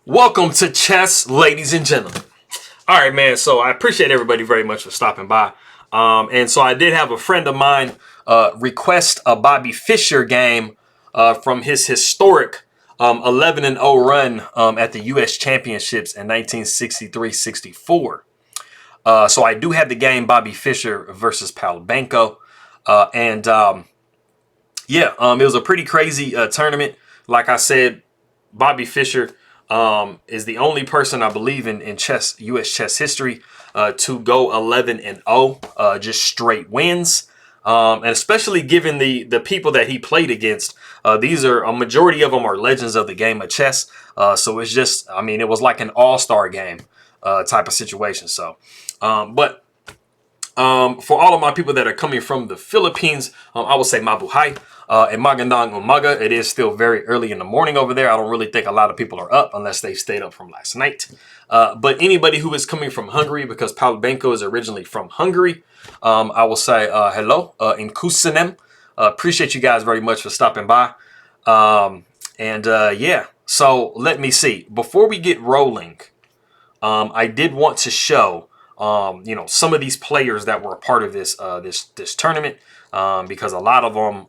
Welcome to chess, ladies and gentlemen. All right, man. So I appreciate everybody very much for stopping by. And so I did have a friend of mine request a Bobby Fischer game from his historic 11-0 run at the U.S. Championships in 1963-64. So I do have the game Bobby Fischer versus Benko. It was a pretty crazy tournament. Like I said, Bobby Fischer is the only person I believe in chess, U.S. chess history, to go 11-0, just straight wins. And especially given the people that he played against, these are a majority of them are legends of the game of chess. So it's just, I mean, it was like an all-star game type of situation. So, for all of my people that are coming from the Philippines, I will say mabuhay. And magandang umaga. It is still very early in the morning over there. I don't really think a lot of people are up unless they stayed up from last night. But anybody who is coming from Hungary, because Benko is originally from Hungary, I will say hello in Kusanem. Appreciate you guys very much for stopping by. So let me see. Before we get rolling, I did want to show some of these players that were a part of this this tournament, because a lot of them,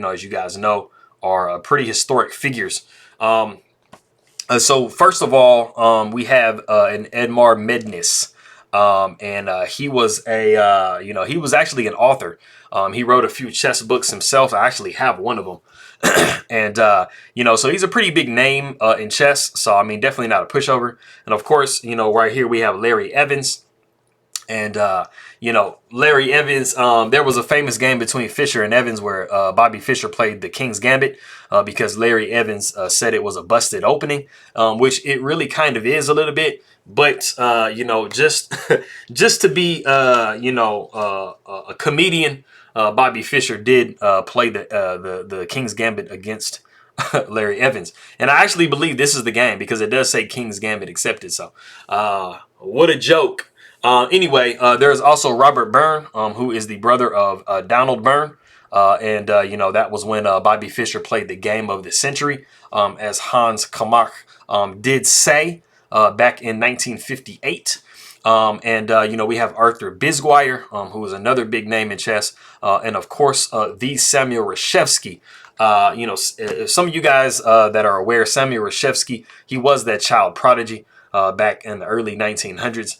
as you guys know, are pretty historic figures. So first of all, we have an Edmar Mednis, and he was he was actually an author. He wrote a few chess books himself. I actually have one of them. And, so he's a pretty big name in chess. So, I mean, definitely not a pushover. And of course, right here we have Larry Evans. And, Larry Evans, there was a famous game between Fischer and Evans where Bobby Fischer played the King's Gambit because Larry Evans said it was a busted opening, which it really kind of is a little bit. But, just just to be, a comedian, Bobby Fischer did play the King's Gambit against Larry Evans. And I actually believe this is the game because it does say King's Gambit accepted. So what a joke. Anyway, there's also Robert Byrne, who is the brother of Donald Byrne. That was when Bobby Fischer played the game of the century, as Hans Kamach did say back in 1958. We have Arthur Bisguier, who is another big name in chess. And of course, the Samuel Reshevsky. Some of you guys that are aware, Samuel Reshevsky, he was that child prodigy back in the early 1900s,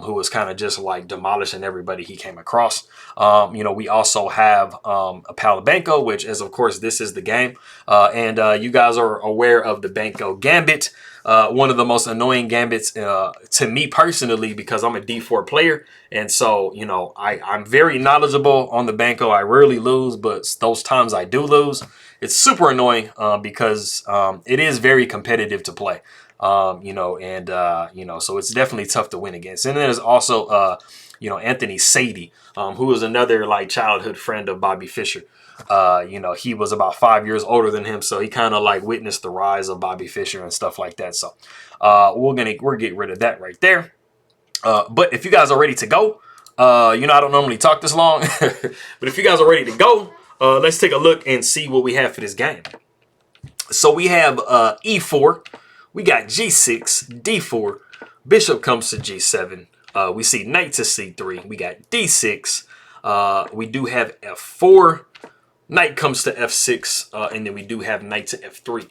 who was kind of just like demolishing everybody he came across. We also have a Benko, which is, of course, this is the game. You guys are aware of the Benko Gambit. One of the most annoying gambits to me personally, because I'm a D4 player. And so, I'm very knowledgeable on the Benko. I rarely lose, but those times I do lose, it's super annoying because it is very competitive to play. So it's definitely tough to win against. And then there's also, Anthony Sadie, who is another like childhood friend of Bobby Fischer. He was about 5 years older than him, so he kind of like witnessed the rise of Bobby Fischer and stuff like that. So we're getting rid of that right there. But if you guys are ready to go, I don't normally talk this long, but if you guys are ready to go, let's take a look and see what we have for this game. So we have E4, we got G6, D4, Bishop comes to G7. We see Knight to C3. We got D6. We do have F4. Knight comes to F6, and then we do have Knight to F3.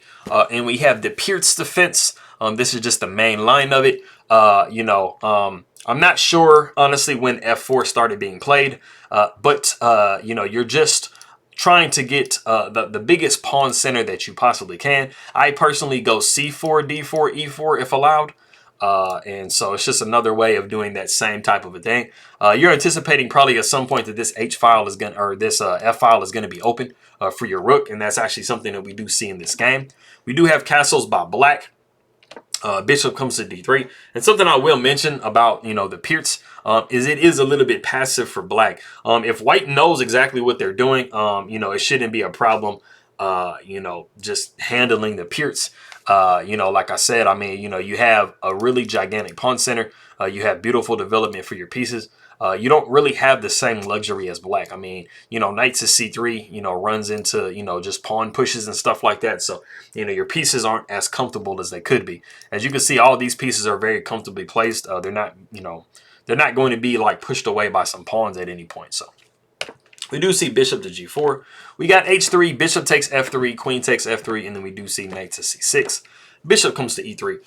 And we have the Pierce defense. This is just the main line of it. I'm not sure, honestly, when F4 started being played. But you're just trying to get the biggest pawn center that you possibly can. I personally go C4, D4, E4 if allowed. And so it's just another way of doing that same type of a thing. You're anticipating probably at some point that this H file is going to, or this F file is going to be open for your rook. And that's actually something that we do see in this game. We do have castles by black. Bishop comes to D3. And something I will mention about, the Pierce is it is a little bit passive for black. If white knows exactly what they're doing, it shouldn't be a problem, just handling the Pierce. You know, like I said, I mean, you know, you have a really gigantic pawn center. You have beautiful development for your pieces. You don't really have the same luxury as black. I mean, you know, knight to c3, you know, runs into, you know, just pawn pushes and stuff like that. So, you know, your pieces aren't as comfortable as they could be. As you can see, all these pieces are very comfortably placed. They're not, you know, they're not going to be like pushed away by some pawns at any point. So we do see bishop to g4. We got h3, bishop takes f3, queen takes f3, and then we do see knight to c6. Bishop comes to e3.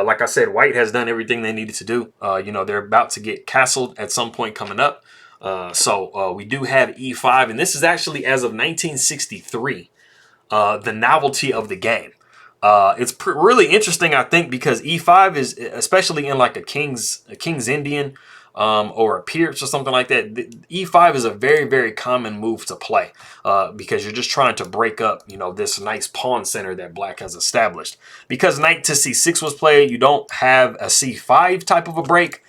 Like I said, white has done everything they needed to do. You know, they're about to get castled at some point coming up. We do have e5, and this is actually, as of 1963, the novelty of the game. It's really interesting, I think, because e5 is, especially in like a king's Indian, or a Pierce or something like that, e5 is a very, very common move to play, because you're just trying to break up, you know, this nice pawn center that black has established. Because knight to c6 was played, you don't have a c5 type of a break,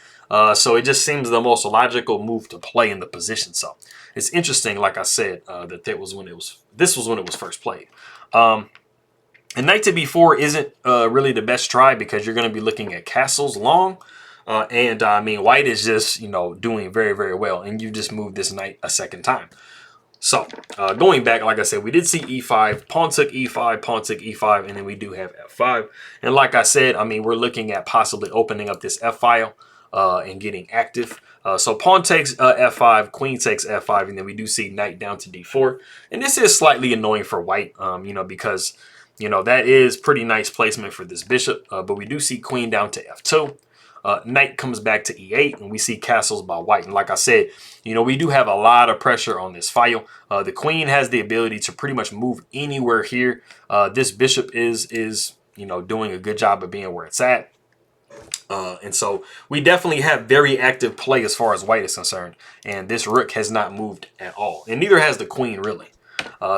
so it just seems the most logical move to play in the position. So it's interesting, like I said, this was when it was first played. And knight to b4 isn't really the best try, because you're going to be looking at castles long. I mean, white is just, you know, doing very, very well. And you just moved this knight a second time. So going back, like I said, we did see e5, pawn took e5, pawn took e5, and then we do have f5. And like I said, I mean, we're looking at possibly opening up this f file and getting active. So pawn takes f5, queen takes f5, and then we do see knight down to d4. And this is slightly annoying for white, you know, because, you know, that is pretty nice placement for this bishop. But we do see queen down to f2. Knight comes back to e8, and we see castles by white. And like I said, you know, we do have a lot of pressure on this file. The queen has the ability to pretty much move anywhere here. This bishop is you know, doing a good job of being where it's at. And so we definitely have very active play as far as white is concerned. And this rook has not moved at all. And neither has the queen, really.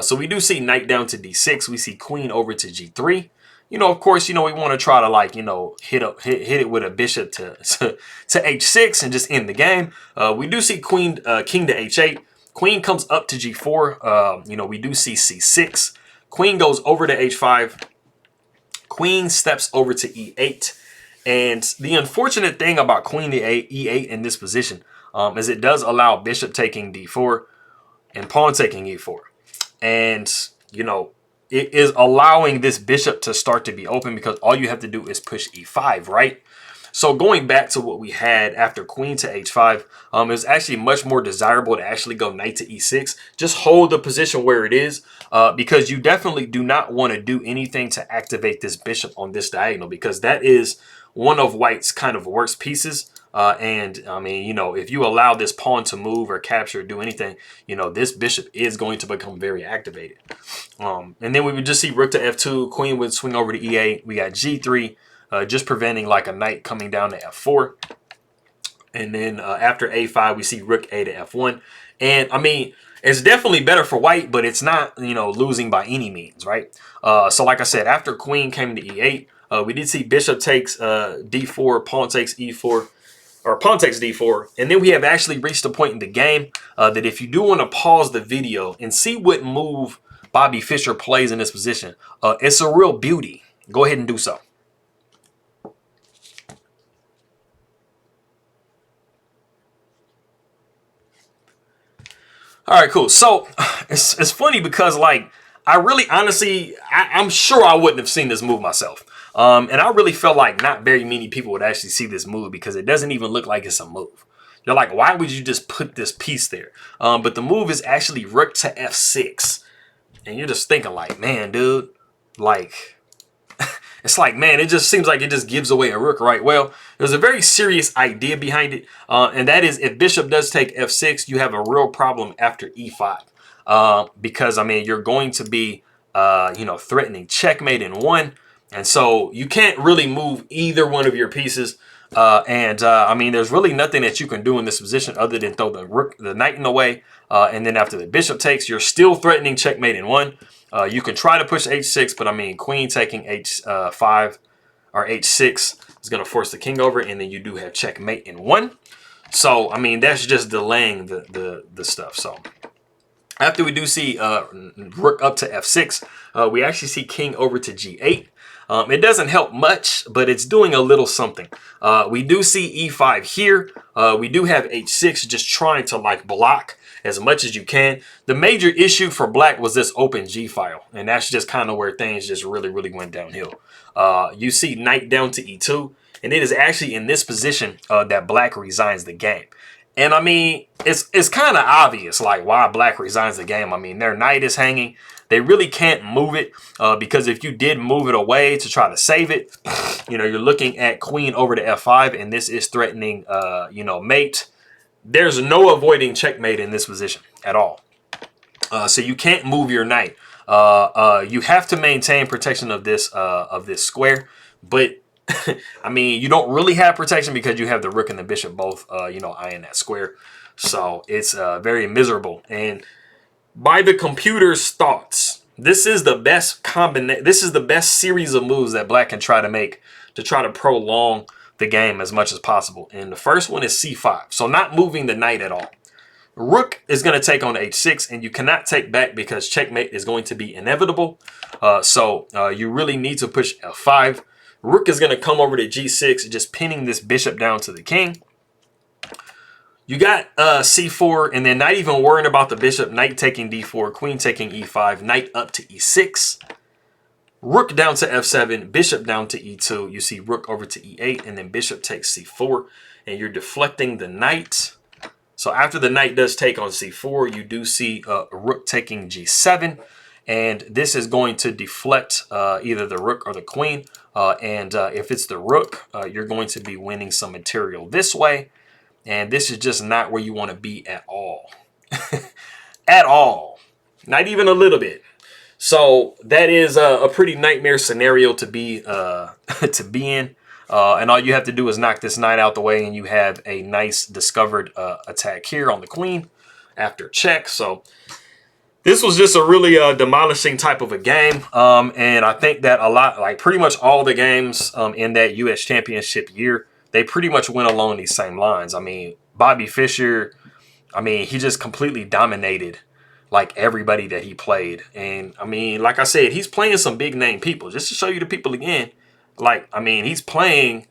So we do see knight down to d6. We see queen over to g3. You know, of course, you know, we want to try to, like, you know, hit it with a bishop to h6 and just end the game. We do see king to h8. Queen comes up to g4. You know, we do see c6. Queen goes over to h5. Queen steps over to e8. And the unfortunate thing about queen to e8 in this position is it does allow bishop taking d4 and pawn taking e4. And, you know, it is allowing this bishop to start to be open, because all you have to do is push e5, right? So going back to what we had after queen to h5, it's actually much more desirable to actually go knight to e6. Just hold the position where it is, because you definitely do not want to do anything to activate this bishop on this diagonal, because that is one of white's kind of worst pieces. And I mean, you know, if you allow this pawn to move or capture or do anything, you know, this bishop is going to become very activated. And then we would just see rook to f2, queen would swing over to e8. We got g3, just preventing like a knight coming down to f4. And then after a5, we see rook a to f1. And I mean, it's definitely better for white, but it's not, you know, losing by any means, right? So like I said, after queen came to e8, we did see bishop takes d4, pawn takes e4. Or pawn takes d4, and then we have actually reached a point in the game that if you do want to pause the video and see what move Bobby Fischer plays in this position, it's a real beauty. Go ahead and do so. All right, cool. So it's funny because, like, I really honestly, I'm sure I wouldn't have seen this move myself. And I really felt like not very many people would actually see this move, because it doesn't even look like it's a move. You're like, why would you just put this piece there? But the move is actually rook to f6. And you're just thinking like, man, dude, like, it's like, man, it just seems like it just gives away a rook, right? Well, there's a very serious idea behind it. And that is, if bishop does take f6, you have a real problem after e5. Because, I mean, you're going to be, you know, threatening checkmate in one. And so you can't really move either one of your pieces. I mean, there's really nothing that you can do in this position other than throw the knight in the way. And then after the bishop takes, you're still threatening checkmate in one. You can try to push h6, but I mean, queen taking h5 or h6 is going to force the king over. And then you do have checkmate in one. So, I mean, that's just delaying the stuff. So after we do see rook up to f6, we actually see king over to g8. It doesn't help much, but it's doing a little something. We do see E5 here. We do have H6 just trying to like block as much as you can. The major issue for black was this open G file, and that's just kind of where things just really went downhill. You see knight down to E2, and it is actually in this position that black resigns the game. And I mean, it's kind of obvious like why black resigns the game. I mean, their knight is hanging. They really can't move it because if you did move it away to try to save it, you know, you're looking at queen over to F5, and this is threatening, you know, mate. There's no avoiding checkmate in this position at all. So you can't move your knight. You have to maintain protection of this square, but I mean, you don't really have protection because you have the rook and the bishop both, you know, eyeing that square. So it's very miserable. And by the computer's thoughts, this is the best combination. This is the best series of moves that black can try to make to try to prolong the game as much as possible. And the first one is C5. So not moving the knight at all. Rook is going to take on H6, and you cannot take back because checkmate is going to be inevitable. So you really need to push F5. Rook is going to come over to G6, just pinning this bishop down to the king. You got C4, and then not even worrying about the bishop. Knight taking D4, queen taking E5, knight up to E6. Rook down to F7, bishop down to E2. You see rook over to E8, and then bishop takes C4, and you're deflecting the knight. So after the knight does take on C4, you do see rook taking G7, and this is going to deflect either the rook or the queen. And if it's the rook, you're going to be winning some material this way. And this is just not where you want to be at all. At all. Not even a little bit. So that is a pretty nightmare scenario to be in. And all you have to do is knock this knight out the way, and you have a nice discovered attack here on the queen after check. So this was just a really demolishing type of a game. And I think that a lot, like pretty much all the games in that U.S. Championship year, they pretty much went along these same lines. I mean, Bobby Fischer, I mean, he just completely dominated like everybody that he played. And I mean, like I said, he's playing some big name people. Just to show you the people again, like, I mean, he's playing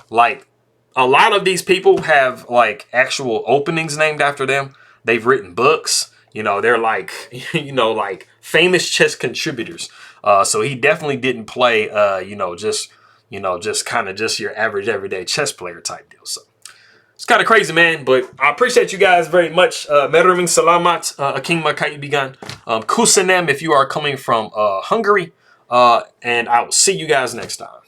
like a lot of these people have like actual openings named after them. They've written books. You know, they're like, you know, like famous chess contributors. So he definitely didn't play, just kind of just your average everyday chess player type deal. So it's kind of crazy, man. But I appreciate you guys very much. Maraming salamat, aking magkaibigan. Kusanem if you are coming from Hungary. And I will see you guys next time.